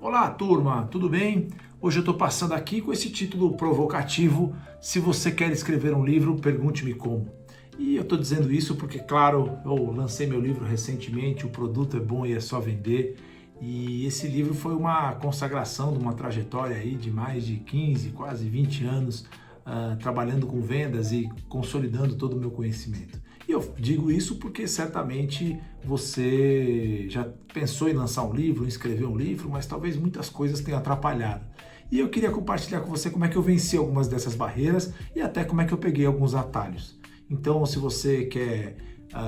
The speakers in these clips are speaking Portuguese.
Olá, turma, tudo bem? Hoje eu estou passando aqui com esse título provocativo: Se você quer escrever um livro, pergunte-me como. E eu estou dizendo isso porque, claro, eu lancei meu livro recentemente, o produto é bom e é só vender. E esse livro foi uma consagração de uma trajetória aí de mais de 15, quase 20 anos, trabalhando com vendas e consolidando todo o meu conhecimento. E eu digo isso porque certamente você já pensou em lançar um livro, em escrever um livro, mas talvez muitas coisas tenham atrapalhado. E eu queria compartilhar com você como é que eu venci algumas dessas barreiras e até como é que eu peguei alguns atalhos. Então, se você quer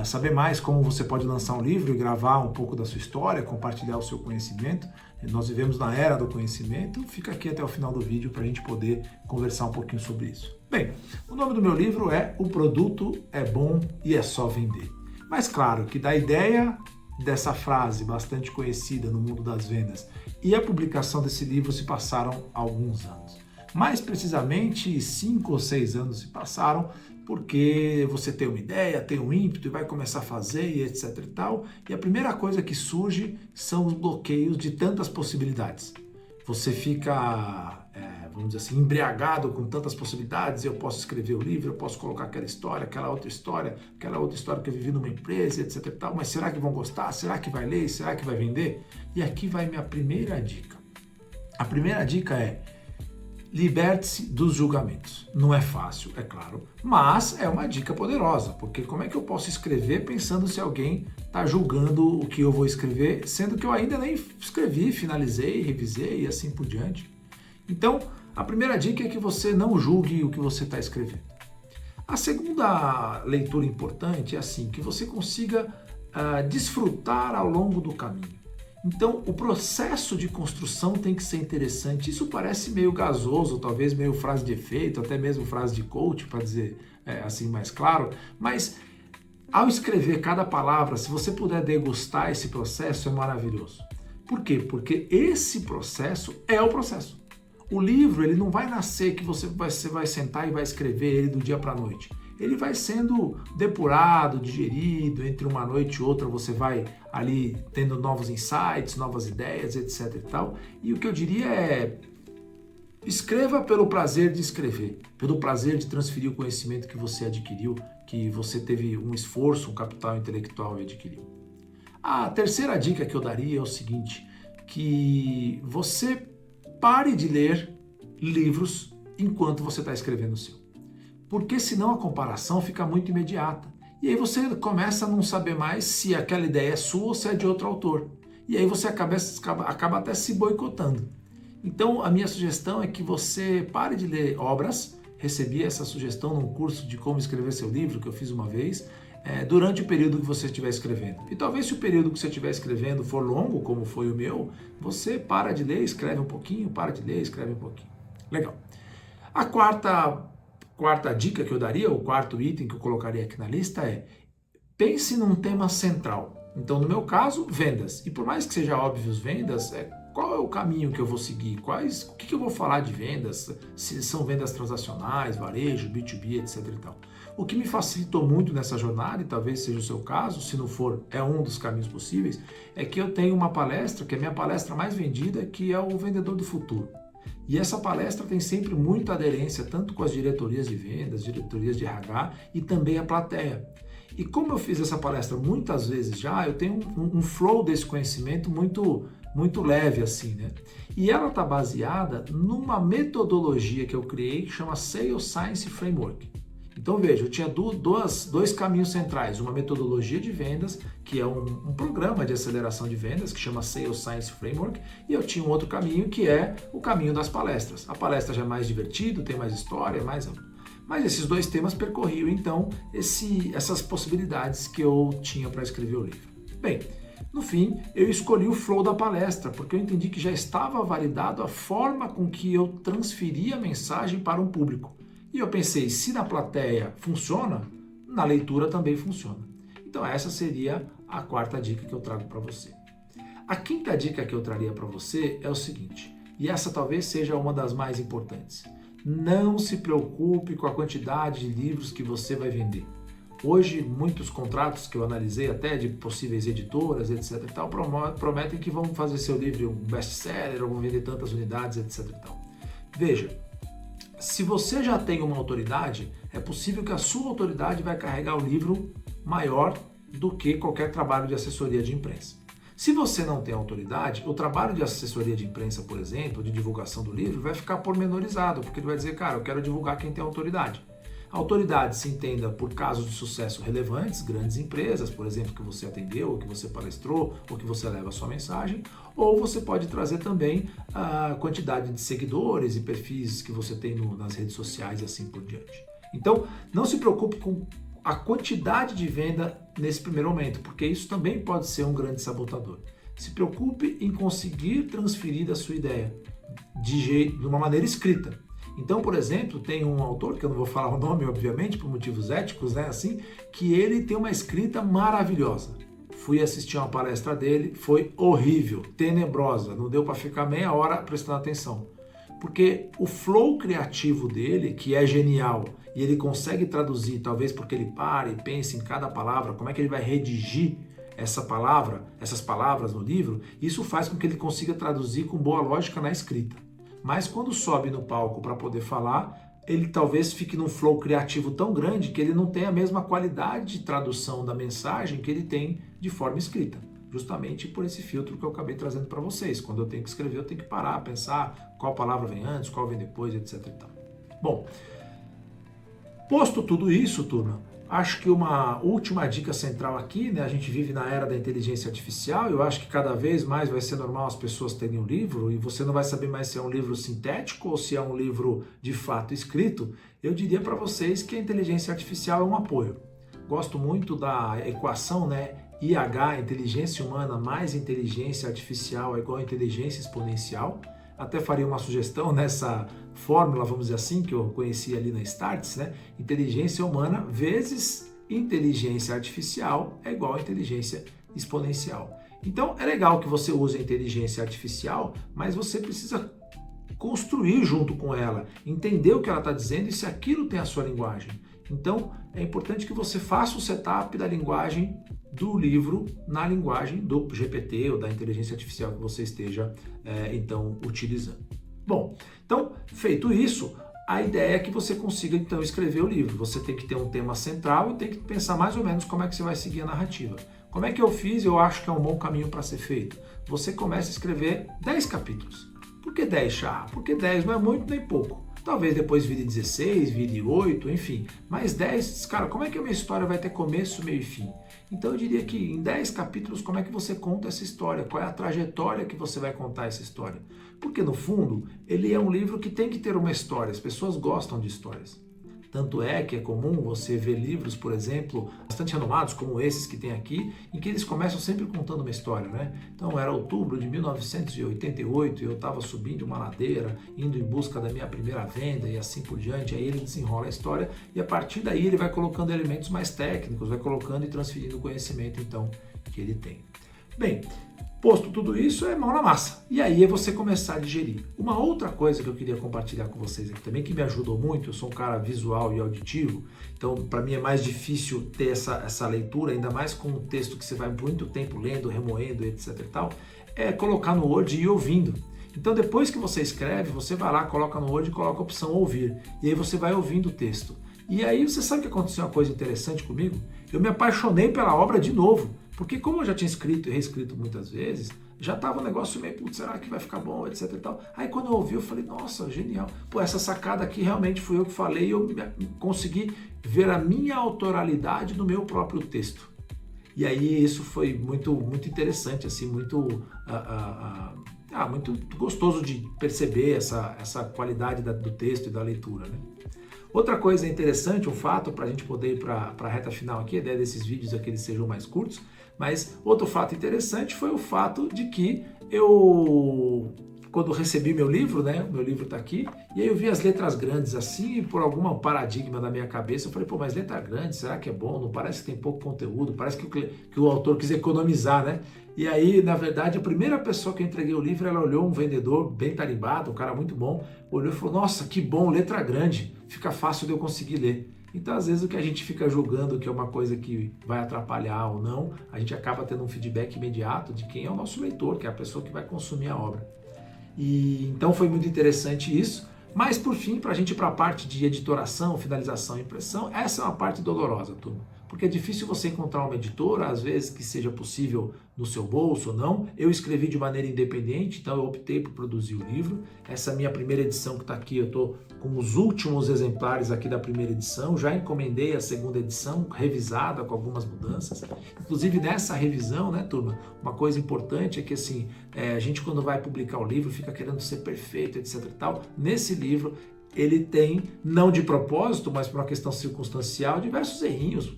saber mais como você pode lançar um livro e gravar um pouco da sua história, compartilhar o seu conhecimento, nós vivemos na era do conhecimento, fica aqui até o final do vídeo para a gente poder conversar um pouquinho sobre isso. Bem, o nome do meu livro é O Produto é Bom e é Só Vender. Mas claro que da ideia dessa frase bastante conhecida no mundo das vendas e a publicação desse livro se passaram alguns anos. Mais precisamente 5 ou 6 anos se passaram, porque você tem uma ideia, tem um ímpeto e vai começar a fazer e etc e tal, e a primeira coisa que surge são os bloqueios de tantas possibilidades. Você fica, vamos dizer assim, embriagado com tantas possibilidades. Eu posso escrever o livro, eu posso colocar aquela outra história que eu vivi numa empresa, etc e tal, mas será que vão gostar? Será que vai ler? Será que vai vender? E aqui vai minha primeira dica. A primeira dica é: liberte-se dos julgamentos. Não é fácil, é claro, mas é uma dica poderosa, porque como é que eu posso escrever pensando se alguém está julgando o que eu vou escrever, sendo que eu ainda nem escrevi, finalizei, revisei e assim por diante. Então, a primeira dica é que você não julgue o que você está escrevendo. A segunda leitura importante é assim, que você consiga desfrutar ao longo do caminho. Então, o processo de construção tem que ser interessante. Isso parece meio gasoso, talvez meio frase de efeito, até mesmo frase de coach, para dizer assim mais claro, mas ao escrever cada palavra, se você puder degustar esse processo, é maravilhoso. Por quê? Porque esse processo é o processo. O livro, ele não vai nascer que você vai sentar e vai escrever ele do dia para a noite. Ele vai sendo depurado, digerido, entre uma noite e outra você vai ali tendo novos insights, novas ideias, etc e tal. E o que eu diria é: escreva pelo prazer de escrever, pelo prazer de transferir o conhecimento que você adquiriu, que você teve um esforço, um capital intelectual e adquiriu. A terceira dica que eu daria é o seguinte, que você pare de ler livros enquanto você está escrevendo o seu. Porque senão a comparação fica muito imediata. E aí você começa a não saber mais se aquela ideia é sua ou se é de outro autor. E aí você acaba até se boicotando. Então a minha sugestão é que você pare de ler obras. Recebi essa sugestão num curso de como escrever seu livro que eu fiz uma vez, durante o período que você estiver escrevendo. E talvez se o período que você estiver escrevendo for longo, como foi o meu, você para de ler, escreve um pouquinho, para de ler, escreve um pouquinho. Legal. A quarta dica que eu daria, o quarto item que eu colocaria aqui na lista é: pense num tema central. Então, no meu caso, vendas. E por mais que seja óbvio vendas, qual é o caminho que eu vou seguir? O que eu vou falar de vendas? Se são vendas transacionais, varejo, B2B, etc e tal. O que me facilitou muito nessa jornada, e talvez seja o seu caso, se não for, é um dos caminhos possíveis, é que eu tenho uma palestra, que é a minha palestra mais vendida, que é o Vendedor do Futuro. E essa palestra tem sempre muita aderência, tanto com as diretorias de vendas, diretorias de RH e também a plateia. E como eu fiz essa palestra muitas vezes já, eu tenho um flow desse conhecimento muito leve assim, né? E ela está baseada numa metodologia que eu criei que chama Sales Science Framework. Então veja, eu tinha dois caminhos centrais, uma metodologia de vendas, que é um programa de aceleração de vendas, que chama Sales Science Framework, e eu tinha um outro caminho, que é o caminho das palestras. A palestra já é mais divertido, tem mais história, mais amplo. Mas esses dois temas percorriam, então, essas possibilidades que eu tinha para escrever o livro. Bem, no fim, eu escolhi o flow da palestra, porque eu entendi que já estava validado a forma com que eu transferia a mensagem para um público. E eu pensei, se na plateia funciona, na leitura também funciona. Então essa seria a quarta dica que eu trago para você. A quinta dica que eu traria para você é o seguinte, e essa talvez seja uma das mais importantes. Não se preocupe com a quantidade de livros que você vai vender. Hoje, muitos contratos que eu analisei até de possíveis editoras, etc e tal, prometem que vão fazer seu livro um best-seller, ou vão vender tantas unidades, etc e tal. Veja, se você já tem uma autoridade, é possível que a sua autoridade vai carregar o livro maior do que qualquer trabalho de assessoria de imprensa. Se você não tem autoridade, o trabalho de assessoria de imprensa, por exemplo, de divulgação do livro, vai ficar pormenorizado, porque ele vai dizer, cara, eu quero divulgar quem tem autoridade. A autoridade se entenda por casos de sucesso relevantes, grandes empresas, por exemplo, que você atendeu, ou que você palestrou, ou que você leva a sua mensagem, ou você pode trazer também a quantidade de seguidores e perfis que você tem nas redes sociais e assim por diante. Então, não se preocupe com a quantidade de venda nesse primeiro momento, porque isso também pode ser um grande sabotador. Se preocupe em conseguir transferir da sua ideia de uma maneira escrita. Então, por exemplo, tem um autor, que eu não vou falar o nome, obviamente, por motivos éticos, né, assim, que ele tem uma escrita maravilhosa. Fui assistir uma palestra dele, foi horrível, tenebrosa, não deu para ficar meia hora prestando atenção. Porque o flow criativo dele, que é genial, e ele consegue traduzir, talvez porque ele para e pensa em cada palavra, como é que ele vai redigir essas palavras no livro, isso faz com que ele consiga traduzir com boa lógica na escrita. Mas quando sobe no palco para poder falar, ele talvez fique num flow criativo tão grande que ele não tem a mesma qualidade de tradução da mensagem que ele tem de forma escrita. Justamente por esse filtro que eu acabei trazendo para vocês. Quando eu tenho que escrever, eu tenho que parar, pensar qual palavra vem antes, qual vem depois, etc e tal. Bom, posto tudo isso, turma, acho que uma última dica central aqui, né? A gente vive na era da inteligência artificial, eu acho que cada vez mais vai ser normal as pessoas terem um livro e você não vai saber mais se é um livro sintético ou se é um livro de fato escrito. Eu diria para vocês que a inteligência artificial é um apoio. Gosto muito da equação, né? IH, inteligência humana mais inteligência artificial é igual a inteligência exponencial. Até faria uma sugestão nessa fórmula, vamos dizer assim, que eu conheci ali na Startse, né? Inteligência humana vezes inteligência artificial é igual a inteligência exponencial. Então é legal que você use a inteligência artificial, mas você precisa construir junto com ela, entender o que ela está dizendo e se aquilo tem a sua linguagem. Então é importante que você faça o setup da linguagem do livro na linguagem do GPT ou da inteligência artificial que você esteja então utilizando. Bom, então feito isso, a ideia é que você consiga então escrever o livro. Você tem que ter um tema central e tem que pensar mais ou menos como é que você vai seguir a narrativa. Como é que eu fiz? Eu acho que é um bom caminho para ser feito. Você começa a escrever 10 capítulos. Por que 10, Chá? Porque 10 não é muito nem pouco. Talvez depois vire 16, vire 8, enfim. Mas 10, cara, como é que a minha história vai ter começo, meio e fim? Então eu diria que em 10 capítulos, como é que você conta essa história? Qual é a trajetória que você vai contar essa história? Porque no fundo, ele é um livro que tem que ter uma história. As pessoas gostam de histórias. Tanto é que é comum você ver livros, por exemplo, bastante renomados, como esses que tem aqui, em que eles começam sempre contando uma história, né? Então era outubro de 1988 e eu estava subindo uma ladeira, indo em busca da minha primeira venda e assim por diante. Aí ele desenrola a história e a partir daí ele vai colocando elementos mais técnicos, vai colocando e transferindo o conhecimento então que ele tem. Bem, posto tudo isso, é mão na massa. E aí é você começar a digerir. Uma outra coisa que eu queria compartilhar com vocês aqui também, que me ajudou muito, eu sou um cara visual e auditivo, então para mim é mais difícil ter essa leitura, ainda mais com um texto que você vai muito tempo lendo, remoendo, etc e tal, é colocar no Word e ir ouvindo. Então depois que você escreve, você vai lá, coloca no Word e coloca a opção ouvir. E aí você vai ouvindo o texto. E aí você sabe que aconteceu uma coisa interessante comigo? Eu me apaixonei pela obra de novo. Porque como eu já tinha escrito e reescrito muitas vezes, já estava um negócio meio, putz, será que vai ficar bom, etc e tal. Aí quando eu ouvi, eu falei, nossa, genial. Pô, essa sacada aqui realmente fui eu que falei e eu consegui ver a minha autoralidade no meu próprio texto. E aí isso foi muito, muito interessante, assim, muito gostoso de perceber essa qualidade do texto e da leitura, né? Outra coisa interessante, um fato para a gente poder ir para a reta final aqui, a ideia desses vídeos é que eles sejam mais curtos, mas outro fato interessante foi o fato de que eu, quando recebi meu livro, né, o meu livro está aqui, e aí eu vi as letras grandes assim, e por algum paradigma na minha cabeça, eu falei, pô, mas letra grande, será que é bom? Não parece que tem pouco conteúdo, parece que o autor quis economizar, né? E aí, na verdade, a primeira pessoa que eu entreguei o livro, ela olhou, um vendedor bem tarimbado, um cara muito bom, olhou e falou, nossa, que bom, letra grande, fica fácil de eu conseguir ler. Então, às vezes, o que a gente fica julgando que é uma coisa que vai atrapalhar ou não, a gente acaba tendo um feedback imediato de quem é o nosso leitor, que é a pessoa que vai consumir a obra. E então foi muito interessante isso. Mas, por fim, para a gente ir para a parte de editoração, finalização e impressão, essa é uma parte dolorosa, turma. Porque é difícil você encontrar uma editora, às vezes, que seja possível no seu bolso ou não. Eu escrevi de maneira independente, então eu optei por produzir o livro. Essa minha primeira edição que está aqui, eu estou com os últimos exemplares aqui da primeira edição. Já encomendei a segunda edição, revisada com algumas mudanças. Inclusive, nessa revisão, né, turma, uma coisa importante é que, assim, a gente quando vai publicar o livro fica querendo ser perfeito, etc e tal. Nesse livro, ele tem, não de propósito, mas por uma questão circunstancial, diversos errinhos,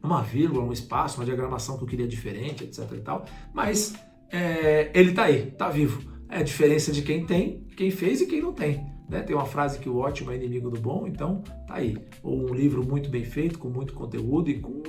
uma vírgula, um espaço, uma diagramação que eu queria diferente, etc e tal, mas ele tá aí, tá vivo. É a diferença de quem tem, quem fez e quem não tem, né? Tem uma frase que o ótimo é inimigo do bom, então tá aí. Ou um livro muito bem feito, com muito conteúdo e com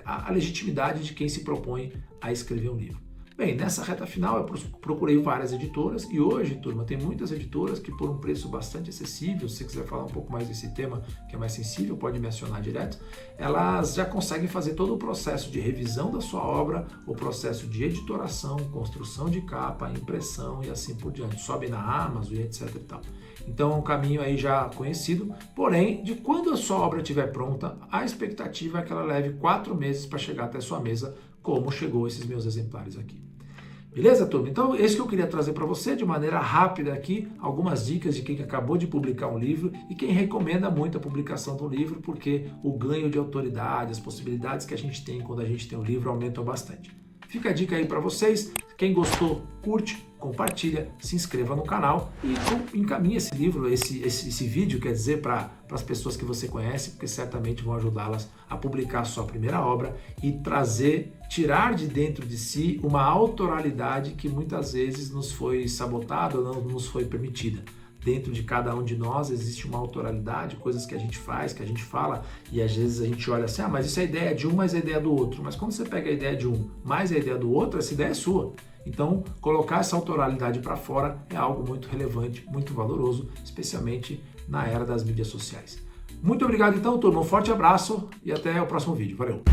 a legitimidade de quem se propõe a escrever um livro. Bem, nessa reta final eu procurei várias editoras e hoje, turma, tem muitas editoras que por um preço bastante acessível, se você quiser falar um pouco mais desse tema que é mais sensível, pode me acionar direto, elas já conseguem fazer todo o processo de revisão da sua obra, o processo de editoração, construção de capa, impressão e assim por diante. Sobe na Amazon e etc e tal. Então é um caminho aí já conhecido, porém, de quando a sua obra estiver pronta, a expectativa é que ela leve 4 meses para chegar até a sua mesa, como chegou esses meus exemplares aqui. Beleza, turma? Então, esse que eu queria trazer para você de maneira rápida aqui, algumas dicas de quem acabou de publicar um livro e quem recomenda muito a publicação do livro, porque o ganho de autoridade, as possibilidades que a gente tem quando a gente tem um livro aumentam bastante. Fica a dica aí para vocês. Quem gostou, curte, compartilha, se inscreva no canal e encaminhe esse livro, esse vídeo, quer dizer, para as pessoas que você conhece, porque certamente vão ajudá-las a publicar a sua primeira obra e tirar de dentro de si uma autoralidade que muitas vezes nos foi sabotada ou não nos foi permitida. Dentro de cada um de nós existe uma autoralidade, coisas que a gente faz, que a gente fala, e às vezes a gente olha assim, mas isso é a ideia de um, mas é a ideia do outro. Mas quando você pega a ideia de um, mais a ideia do outro, essa ideia é sua. Então, colocar essa autoralidade para fora é algo muito relevante, muito valoroso, especialmente na era das mídias sociais. Muito obrigado então, turma, um forte abraço e até o próximo vídeo. Valeu!